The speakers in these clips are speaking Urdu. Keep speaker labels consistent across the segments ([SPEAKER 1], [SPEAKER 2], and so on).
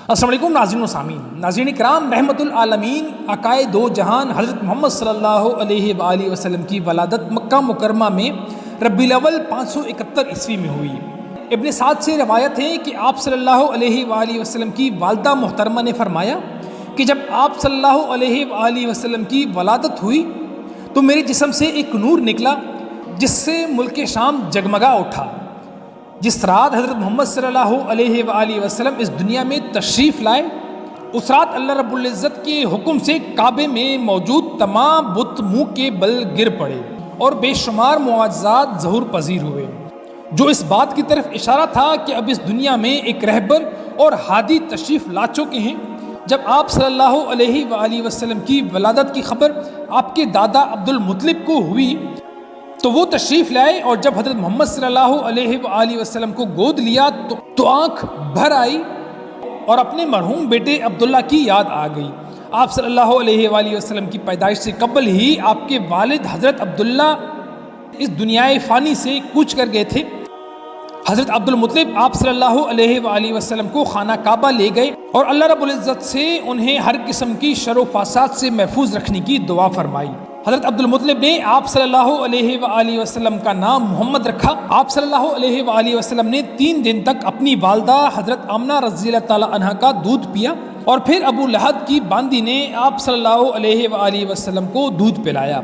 [SPEAKER 1] السلام علیکم ناظرین و سامعین، ناظرین کرام، رحمت العالمین عقائے دو جہان حضرت محمد صلی اللہ علیہ وآلہ وسلم کی ولادت مکہ مکرمہ میں ربیع الاول 571 عیسوی میں ہوئی۔ ابن سعد سے روایت ہے کہ آپ صلی اللہ علیہ وآلہ وسلم کی والدہ محترمہ نے فرمایا کہ جب آپ صلی اللہ علیہ وآلہ وسلم کی ولادت ہوئی تو میرے جسم سے ایک نور نکلا جس سے ملک شام جگمگا اٹھا۔ جس رات حضرت محمد صلی اللہ علیہ وآلہ وسلم اس دنیا میں تشریف لائے، اس رات اللہ رب العزت کے حکم سے کعبے میں موجود تمام بت منہ کے بل گر پڑے اور بے شمار معجزات ظہور پذیر ہوئے، جو اس بات کی طرف اشارہ تھا کہ اب اس دنیا میں ایک رہبر اور ہادی تشریف لا چکے ہیں۔ جب آپ صلی اللہ علیہ وآلہ وسلم کی ولادت کی خبر آپ کے دادا عبد المطلب کو ہوئی تو وہ تشریف لائے، اور جب حضرت محمد صلی اللہ علیہ وآلہ وسلم کو گود لیا تو آنکھ بھر آئی اور اپنے مرحوم بیٹے عبداللہ کی یاد آ گئی۔ آپ صلی اللہ علیہ وآلہ وسلم کی پیدائش سے قبل ہی آپ کے والد حضرت عبداللہ اس دنیائے فانی سے کوچ کر گئے تھے۔ حضرت عبد المطلب آپ صلی اللہ علیہ وآلہ وسلم کو خانہ کعبہ لے گئے اور اللہ رب العزت سے انہیں ہر قسم کی شر و فساد سے محفوظ رکھنے کی دعا فرمائی۔ حضرت عبد المطلب نے آپ صلی اللہ علیہ وآلہ وسلم کا نام محمد رکھا۔ آپ صلی اللہ علیہ وآلہ وسلم نے 3 دن تک اپنی والدہ حضرت آمنہ رضی اللہ تعالی عنہا کا دودھ پیا، اور پھر ابو لہب کی باندی نے آپ صلی اللہ علیہ وآلہ وسلم کو دودھ پلایا۔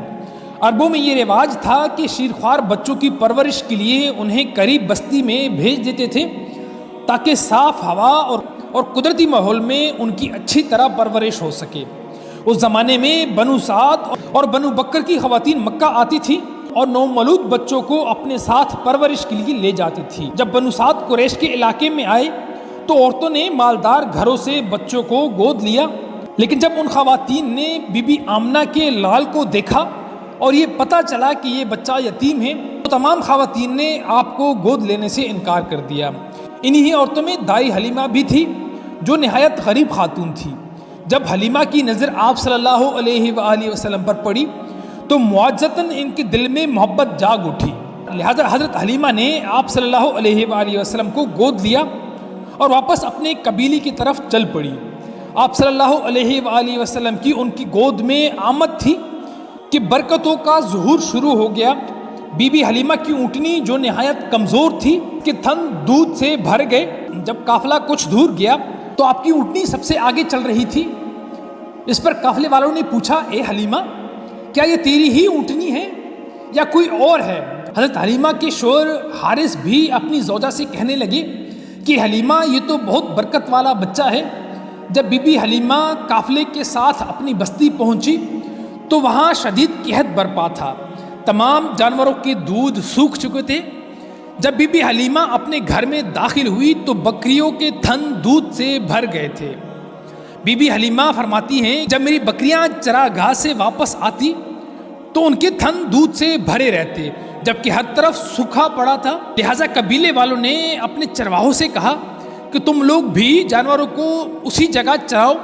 [SPEAKER 1] عربوں میں یہ رواج تھا کہ شیرخوار بچوں کی پرورش کے لیے انہیں قریب بستی میں بھیج دیتے تھے تاکہ صاف ہوا اور قدرتی ماحول میں ان کی اچھی طرح پرورش ہو سکے۔ اس زمانے میں بنو سعد اور بنو بکر کی خواتین مکہ آتی تھیں اور نومولود بچوں کو اپنے ساتھ پرورش کے لیے لے جاتی تھی۔ جب بنو سعد قریش کے علاقے میں آئے تو عورتوں نے مالدار گھروں سے بچوں کو گود لیا، لیکن جب ان خواتین نے بی بی آمنہ کے لال کو دیکھا اور یہ پتہ چلا کہ یہ بچہ یتیم ہے تو تمام خواتین نے آپ کو گود لینے سے انکار کر دیا۔ انہی عورتوں میں دائی حلیمہ بھی تھی جو نہایت غریب خاتون تھی۔ جب حلیمہ کی نظر آپ صلی اللہ علیہ وآلہ وسلم پر پڑی تو معجزتاً ان کے دل میں محبت جاگ اٹھی، لہذا حضرت حلیمہ نے آپ صلی اللہ علیہ وآلہ وسلم کو گود لیا اور واپس اپنے قبیلے کی طرف چل پڑی۔ آپ صلی اللہ علیہ وآلہ وسلم کی ان کی گود میں آمد تھی کہ برکتوں کا ظہور شروع ہو گیا۔ بی بی حلیمہ کی اونٹنی جو نہایت کمزور تھی کہ تھن دودھ سے بھر گئے۔ جب قافلہ کچھ دور گیا تو آپ کی اونٹنی سب سے آگے چل رہی تھی۔ اس پر قافلے والوں نے پوچھا، اے حلیمہ، کیا یہ تیری ہی اونٹنی ہے یا کوئی اور ہے؟ حضرت حلیمہ کے شوہر حارث بھی اپنی زوجہ سے کہنے لگے کہ حلیمہ، یہ تو بہت برکت والا بچہ ہے۔ جب بی بی حلیمہ قافلے کے ساتھ اپنی بستی پہنچی تو وہاں شدید قحط برپا تھا، تمام جانوروں کے دودھ سوکھ چکے تھے۔ جب بی بی حلیمہ اپنے گھر میں داخل ہوئی تو بکریوں کے تھن دودھ سے بھر گئے تھے۔ بی بی حلیمہ فرماتی ہیں، جب میری بکریاں چراگاہ سے واپس آتی تو ان کے تھن دودھ سے بھرے رہتے، جبکہ ہر طرف سوکھا پڑا تھا۔ لہٰذا قبیلے والوں نے اپنے چرواہوں سے کہا کہ تم لوگ بھی جانوروں کو اسی جگہ چراؤ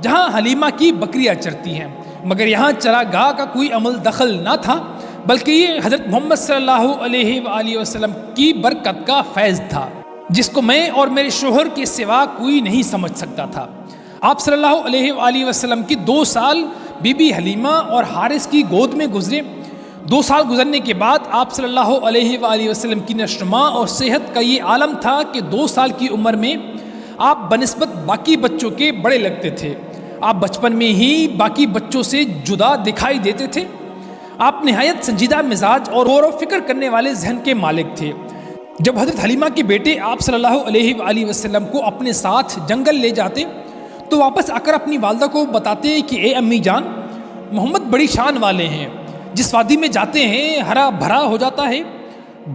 [SPEAKER 1] جہاں حلیمہ کی بکریاں چرتی ہیں، مگر یہاں چراگاہ کا کوئی عمل دخل نہ تھا، بلکہ یہ حضرت محمد صلی اللہ علیہ وآلہ وسلم کی برکت کا فیض تھا جس کو میں اور میرے شوہر کے سوا کوئی نہیں سمجھ سکتا تھا۔ آپ صلی اللہ علیہ وآلہ وسلم کی 2 سال بی بی حلیمہ اور حارث کی گود میں گزرے۔ 2 سال گزرنے کے بعد آپ صلی اللہ علیہ وآلہ وسلم کی نشوما اور صحت کا یہ عالم تھا کہ 2 سال کی عمر میں آپ بنسبت باقی بچوں کے بڑے لگتے تھے۔ آپ بچپن میں ہی باقی بچوں سے جدا دکھائی دیتے تھے۔ آپ نہایت سنجیدہ مزاج اور غور و فکر کرنے والے ذہن کے مالک تھے۔ جب حضرت حلیمہ کے بیٹے آپ صلی اللہ علیہ وآلہ وسلم کو اپنے ساتھ جنگل لے جاتے تو واپس آ کر اپنی والدہ کو بتاتے کہ اے امی جان، محمد بڑی شان والے ہیں، جس وادی میں جاتے ہیں ہرا بھرا ہو جاتا ہے،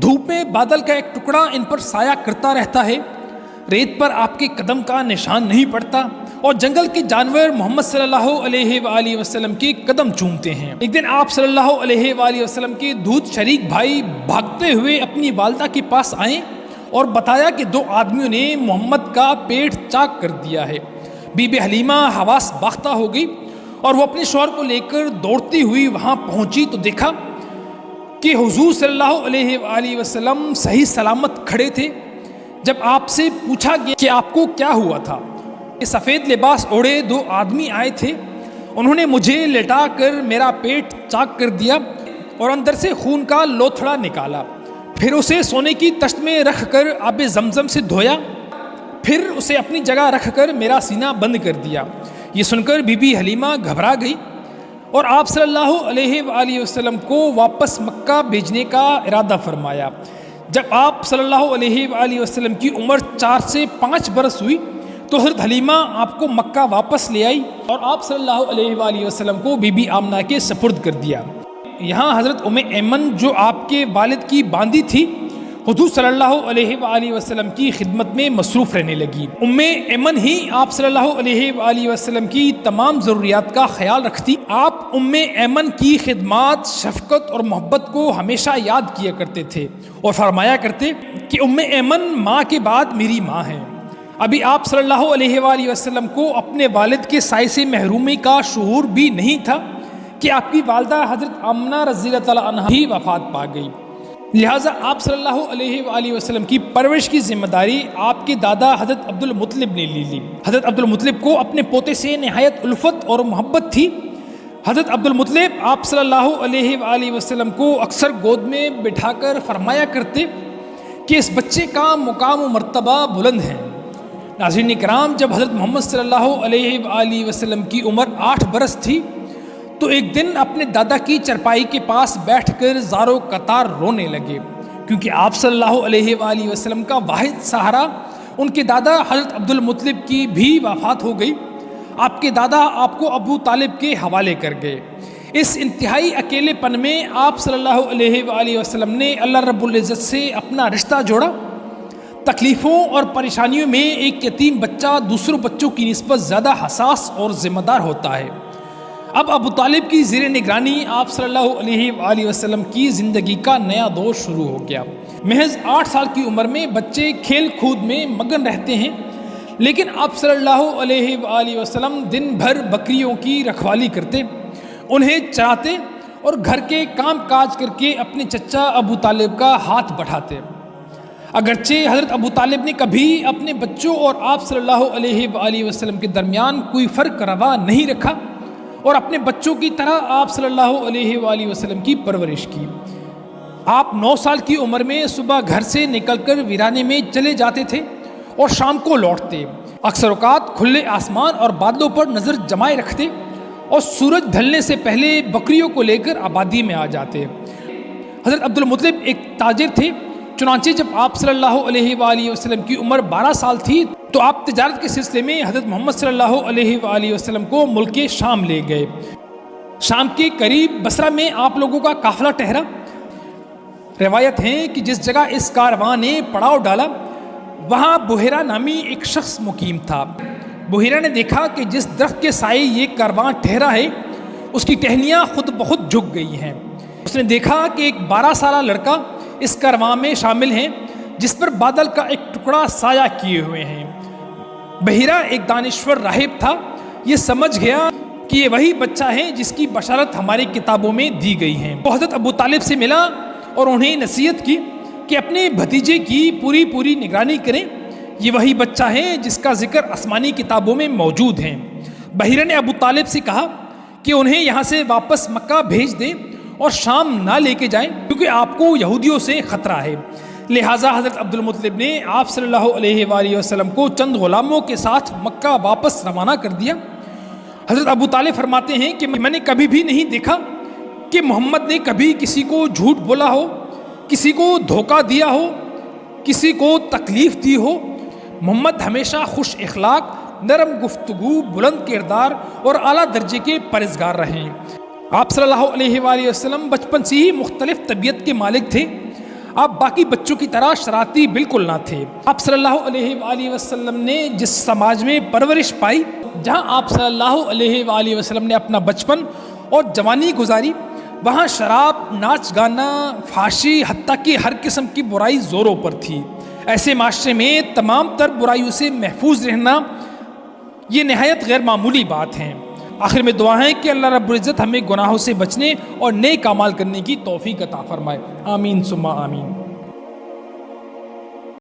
[SPEAKER 1] دھوپ میں بادل کا ایک ٹکڑا ان پر سایہ کرتا رہتا ہے، ریت پر آپ کے قدم کا نشان نہیں پڑتا، اور جنگل کے جانور محمد صلی اللہ علیہ وآلہ وسلم کے قدم چومتے ہیں۔ ایک دن آپ صلی اللہ علیہ وآلہ وسلم کے دودھ شریک بھائی بھاگتے ہوئے اپنی والدہ کے پاس آئے اور بتایا کہ 2 آدمیوں نے محمد کا پیٹ چاک کر دیا ہے۔ بی بی حلیمہ حواس باختہ ہو گئی اور وہ اپنے شوہر کو لے کر دوڑتی ہوئی وہاں پہنچی تو دیکھا کہ حضور صلی اللہ علیہ وآلہ وسلم صحیح سلامت کھڑے تھے۔ جب آپ سے پوچھا گیا کہ آپ کو کیا ہوا تھا سفید لباس اوڑھے دو آدمی آئے تھے، انہوں نے مجھے لٹا کر میرا پیٹ چاک کر دیا اور اندر سے خون کا لوتھڑا نکالا، پھر اسے سونے کی تشت میں رکھ کر آب زمزم سے دھویا، پھر اسے اپنی جگہ رکھ کر میرا سینہ بند کر دیا۔ یہ سن کر بی بی حلیمہ گھبرا گئی اور آپ صلی اللہ علیہ وآلہ وسلم کو واپس مکہ بھیجنے کا ارادہ فرمایا۔ جب آپ صلی اللہ علیہ وآلہ وسلم کی عمر 4 سے 5 برس ہوئی تو حضرت حلیمہ آپ کو مکہ واپس لے آئی اور آپ صلی اللہ علیہ وآلہ وسلم کو بی بی آمنہ کے سپرد کر دیا۔ یہاں حضرت ایمن جو آپ کے والد کی باندی تھی، حضور صلی اللہ علیہ وآلہ وسلم کی خدمت میں مصروف رہنے لگی۔ ایمن ہی آپ صلی اللہ علیہ وآلہ وسلم کی تمام ضروریات کا خیال رکھتی۔ آپ ایمن کی خدمات، شفقت اور محبت کو ہمیشہ یاد کیا کرتے تھے اور فرمایا کرتے کہ ایمن ماں کے بعد میری ماں ہے۔ ابھی آپ صلی اللہ علیہ وآلہ وسلم کو اپنے والد کے سائے سے محرومی کا شعور بھی نہیں تھا کہ آپ کی والدہ حضرت آمنہ رضی اللہ تعالیٰ عنہا ہی وفات پا گئی، لہٰذا آپ صلی اللہ علیہ وآلہ وسلم کی پرورش کی ذمہ داری آپ کے دادا حضرت عبد المطلب نے لی۔ حضرت عبد المطلب کو اپنے پوتے سے نہایت الفت اور محبت تھی۔ حضرت عبد المطلب آپ صلی اللہ علیہ وآلہ وسلم کو اکثر گود میں بٹھا کر فرمایا کرتے کہ اس بچے کا مقام و مرتبہ بلند ہے۔ ناظرین کرام، جب حضرت محمد صلی اللہ علیہ وآلہ وسلم کی عمر 8 برس تھی تو ایک دن اپنے دادا کی چرپائی کے پاس بیٹھ کر زارو قطار رونے لگے، کیونکہ آپ صلی اللہ علیہ وآلہ وسلم کا واحد سہارا ان کے دادا حضرت عبد المطلب کی بھی وفات ہو گئی۔ آپ کے دادا آپ کو ابو طالب کے حوالے کر گئے۔ اس انتہائی اکیلے پن میں آپ صلی اللہ علیہ وآلہ وسلم نے اللہ رب العزت سے اپنا رشتہ جوڑا۔ تکلیفوں اور پریشانیوں میں ایک یتیم بچہ دوسروں بچوں کی نسبت زیادہ حساس اور ذمہ دار ہوتا ہے۔ اب ابو طالب کی زیر نگرانی آپ صلی اللہ علیہ وآلہ وسلم کی زندگی کا نیا دور شروع ہو گیا۔ محض 8 سال کی عمر میں بچے کھیل کود میں مگن رہتے ہیں، لیکن آپ صلی اللہ علیہ وآلہ وسلم دن بھر بکریوں کی رکھوالی کرتے، انہیں چراتے اور گھر کے کام کاج کر کے اپنے چچا ابو طالب کا ہاتھ بٹھاتے۔ اگرچہ حضرت ابو طالب نے کبھی اپنے بچوں اور آپ صلی اللہ علیہ وآلہ وسلم کے درمیان کوئی فرق روا نہیں رکھا اور اپنے بچوں کی طرح آپ صلی اللہ علیہ وآلہ وسلم کی پرورش کی۔ آپ 9 سال کی عمر میں صبح گھر سے نکل کر ویرانے میں چلے جاتے تھے اور شام کو لوٹتے۔ اکثر اوقات کھلے آسمان اور بادلوں پر نظر جمائے رکھتے اور سورج ڈھلنے سے پہلے بکریوں کو لے کر آبادی میں آ جاتے۔ حضرت عبد المطلب ایک تاجر تھے، چنانچہ جب آپ صلی اللہ علیہ وآلہ وسلم کی عمر 12 سال تھی تو آپ تجارت کے سلسلے میں حضرت محمد صلی اللہ علیہ وآلہ وسلم کو ملک شام لے گئے۔ شام کے قریب بصرہ میں آپ لوگوں کا قافلہ ٹھہرا۔ روایت ہے کہ جس جگہ اس کاروان نے پڑاؤ ڈالا وہاں بحیرہ نامی ایک شخص مقیم تھا۔ بحیرہ نے دیکھا کہ جس درخت کے سائے یہ کاروان ٹھہرا ہے اس کی ٹہنیاں خود بخود جھک گئی ہیں۔ اس نے دیکھا کہ ایک 12 سالہ لڑکا اس کاروان میں شامل ہیں جس پر بادل کا ایک ٹکڑا سایہ کیے ہوئے ہیں۔ بحیرہ ایک دانشور راہب تھا، یہ سمجھ گیا کہ یہ وہی بچہ ہے جس کی بشارت ہماری کتابوں میں دی گئی ہے۔ وہ حضرت ابو طالب سے ملا اور انہیں نصیحت کی کہ اپنے بھتیجے کی پوری نگرانی کریں، یہ وہی بچہ ہے جس کا ذکر آسمانی کتابوں میں موجود ہے۔ بحیرہ نے ابو طالب سے کہا کہ انہیں یہاں سے واپس مکہ بھیج دیں اور شام نہ لے کے جائیں کیونکہ آپ کو یہودیوں سے خطرہ ہے۔ لہٰذا حضرت عبد المطلب نے آپ صلی اللہ علیہ وآلہ وسلم کو چند غلاموں کے ساتھ مکہ واپس روانہ کر دیا۔ حضرت ابو طالب فرماتے ہیں کہ میں نے کبھی بھی نہیں دیکھا کہ محمد نے کبھی کسی کو جھوٹ بولا ہو، کسی کو دھوکہ دیا ہو، کسی کو تکلیف دی ہو۔ محمد ہمیشہ خوش اخلاق، نرم گفتگو، بلند کردار اور اعلیٰ درجے کے پرہیزگار رہے۔ آپ صلی اللہ علیہ وآلہ وسلم بچپن سے ہی مختلف طبیعت کے مالک تھے۔ آپ باقی بچوں کی طرح شرارتی بالکل نہ تھے۔ آپ صلی اللہ علیہ وآلہ وسلم نے جس سماج میں پرورش پائی، جہاں آپ صلی اللہ علیہ وآلہ وسلم نے اپنا بچپن اور جوانی گزاری، وہاں شراب، ناچ گانا، فحاشی، حتیٰ کہ ہر قسم کی برائی زوروں پر تھی۔ ایسے معاشرے میں تمام تر برائیوں سے محفوظ رہنا یہ نہایت غیر معمولی بات ہے۔ آخر میں دعا ہے کہ اللہ رب العزت ہمیں گناہوں سے بچنے اور نیک اعمال کرنے کی توفیق عطا فرمائے۔ آمین ثم آمین۔